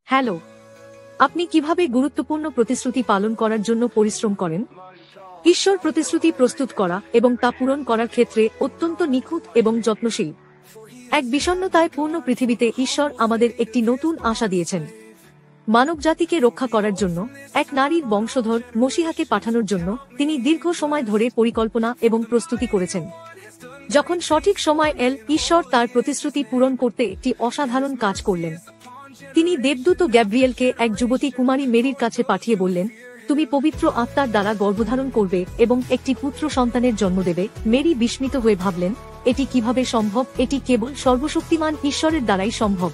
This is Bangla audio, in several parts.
হ্যালো, আপনি কিভাবে গুরুত্বপূর্ণ প্রতিশ্রুতি পালন করার জন্য পরিশ্রম করেন? ঈশ্বর প্রতিশ্রুতি প্রস্তুত করা এবং তা পূরণ করার ক্ষেত্রে অত্যন্ত নিখুঁত এবং যত্নশীল। এক বিষণ্ণতায় পূর্ণ পৃথিবীতে ঈশ্বর আমাদের একটি নতুন আশা দিয়েছেন। মানবজাতিকে রক্ষা করার জন্য এক নারীর বংশধর মসিহাকে পাঠানোর জন্য তিনি দীর্ঘ সময় ধরে পরিকল্পনা এবং প্রস্তুতি করেছেন। যখন সঠিক সময় এল, ঈশ্বর তার প্রতিশ্রুতি পূরণ করতে একটি অসাধারণ কাজ করলেন। তিনি দেবদূত গ্যাব্রিয়েলকে এক যুবতী কুমারী মেরির কাছে পাঠিয়ে বললেন, তুমি পবিত্র আত্মার দ্বারা গর্ভধারণ করবে এবং একটি পুত্র সন্তানের জন্ম দেবে। মেরি বিস্মিত হয়ে ভাবলেন, এটি কিভাবে সম্ভব? এটি কেবল সর্বশক্তিমান ঈশ্বরের দ্বারাই সম্ভব।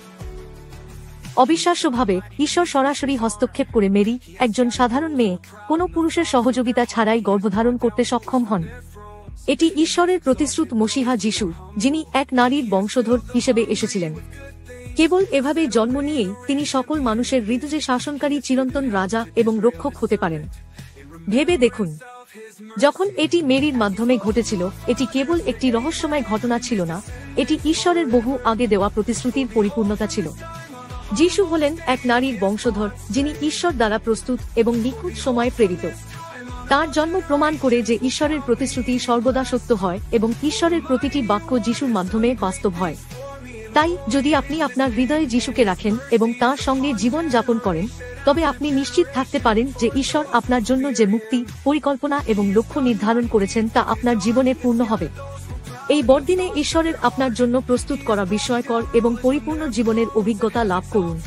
অবিশ্বাস্যভাবে ঈশ্বর সরাসরি হস্তক্ষেপ করে মেরি, একজন সাধারণ মেয়ে, কোনো পুরুষের সহযোগিতা ছাড়াই গর্ভধারণ করতে সক্ষম হন। এটি ঈশ্বরের প্রতিশ্রুত মসিহা যিশু, যিনি এক নারীর বংশধর হিসেবে এসেছিলেন। কেবল এভাবে জন্ম নিয়েই তিনি সকল মানুষের হৃদয়ে শাসনকারী চিরন্তন রাজা এবং রক্ষক হতে পারেন। ভেবে দেখুন, যখন এটি মেরির মাধ্যমে ঘটেছিল, এটি কেবল একটি রহস্যময় ঘটনা ছিল না, এটি ঈশ্বরের বহু আগে দেওয়া প্রতিশ্রুতির পরিপূর্ণতা ছিল। যিশু হলেন এক নারীর বংশধর, যিনি ঈশ্বর দ্বারা প্রস্তুত এবং নিখুঁত সময়ে প্রেরিত। তার জন্ম প্রমাণ করে যে ঈশ্বরের প্রতিশ্রুতি সর্বদা সত্য হয় এবং ঈশ্বরের প্রতিটি বাক্য যিশুর মাধ্যমে বাস্তব হয়। তাই যদি আপনি আপনার হৃদয়ে যিশুকে রাখেন এবং তাঁর সঙ্গে জীবন যাপন করেন, তবে আপনি নিশ্চিত থাকতে পারেন যে ঈশ্বর আপনার জন্য যে মুক্তি, পরিকল্পনা এবং লক্ষ্য নির্ধারণ করেছেন তা আপনার জীবনে পূর্ণ হবে। এই বড়দিনে ঈশ্বরের আপনার জন্য প্রস্তুত করা বিস্ময়কর এবং পরিপূর্ণ জীবনের অভিজ্ঞতা লাভ করুন।